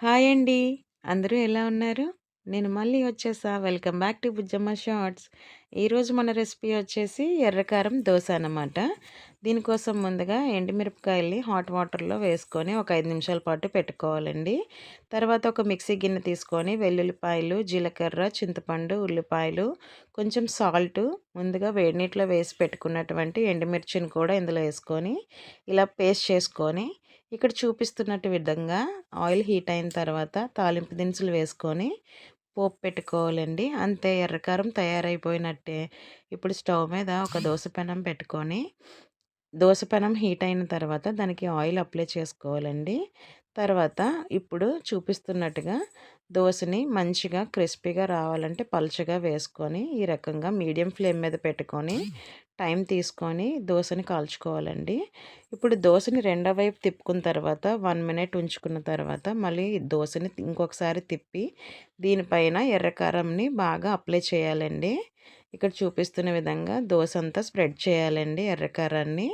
Hi అండి. అందరూ ఎలా ఉన్నారు? నేను మళ్ళీ వచ్చేసా. Welcome back to Bujjamma shorts. ఈరోజు మన రెసిపీ వచ్చేసి ఎర్రకారం దోస అన్నమాట. దీనికోసం ముందుగా ఎండుమిరపకాయల్ని హాట్ వాటర్‌లో వేసుకొని ఒక 5 నిమిషాల పాటు పెట్టుకోవాలండి. తర్వాత ఒక మిక్సీ గిన్నె తీసుకొని వెల్లుల్లిపాయలు, జీలకర్ర, చింతపండు, ఉల్లిపాయలు, కొంచెం సాల్టు, ముందుగా వేడి నీటిలో వేసి పెట్టుకున్నటువంటి ఎండుమిర్చిని కూడా ఇందులో వేసుకొని ఇలా పేస్ట్ చేసుకొని ఇక్కడ చూపిస్తున్నట్టు విధంగా ఆయిల్ హీట్ అయిన తర్వాత తాలింపు దినుసులు వేసుకొని పోపు పెట్టుకోవాలండి. అంతే ఎర్రకారం తయారైపోయినట్టే. ఇప్పుడు స్టవ్ మీద ఒక దోస పెనం పెట్టుకొని దోస పెనం హీట్ అయిన తర్వాత దానికి ఆయిల్ అప్లై చేసుకోవాలండి. తర్వాత ఇప్పుడు చూపిస్తున్నట్టుగా దోసని మంచిగా క్రిస్పీగా రావాలంటే పలుచగా వేసుకొని ఈ రకంగా మీడియం ఫ్లేమ్ మీద పెట్టుకొని టైం తీసుకొని దోసని కాల్చుకోవాలండి. ఇప్పుడు దోసని రెండో వైపు తిప్పుకున్న తర్వాత 1 మినిట్ ఉంచుకున్న తర్వాత మళ్ళీ దోసని ఇంకొకసారి తిప్పి దీనిపైన ఎర్రకారంని బాగా అప్లై చేయాలండి. ఇక్కడ చూపిస్తున్న విధంగా దోస అంతా స్ప్రెడ్ చేయాలండి ఎర్రకారాన్ని.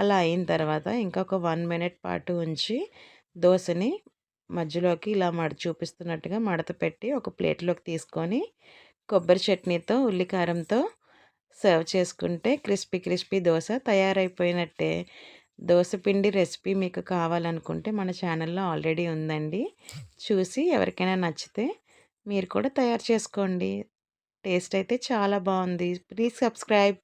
అలా అయిన తర్వాత ఇంకొక 1 మినిట్ పాటు ఉంచి దోసని మధ్యలోకి ఇలా చూపిస్తున్నట్టుగా మడత పెట్టి ఒక ప్లేట్లోకి తీసుకొని కొబ్బరి చట్నీతో ఉల్లికారంతో సర్వ్ చేసుకుంటే క్రిస్పీ క్రిస్పీ దోస తయారైపోయినట్టే. దోస పిండి రెసిపీ మీకు కావాలనుకుంటే మన ఛానల్లో ఆల్రెడీ ఉందండి. చూసి ఎవరికైనా నచ్చితే మీరు కూడా తయారు చేసుకోండి. టేస్ట్ అయితే చాలా బాగుంది. Please subscribe.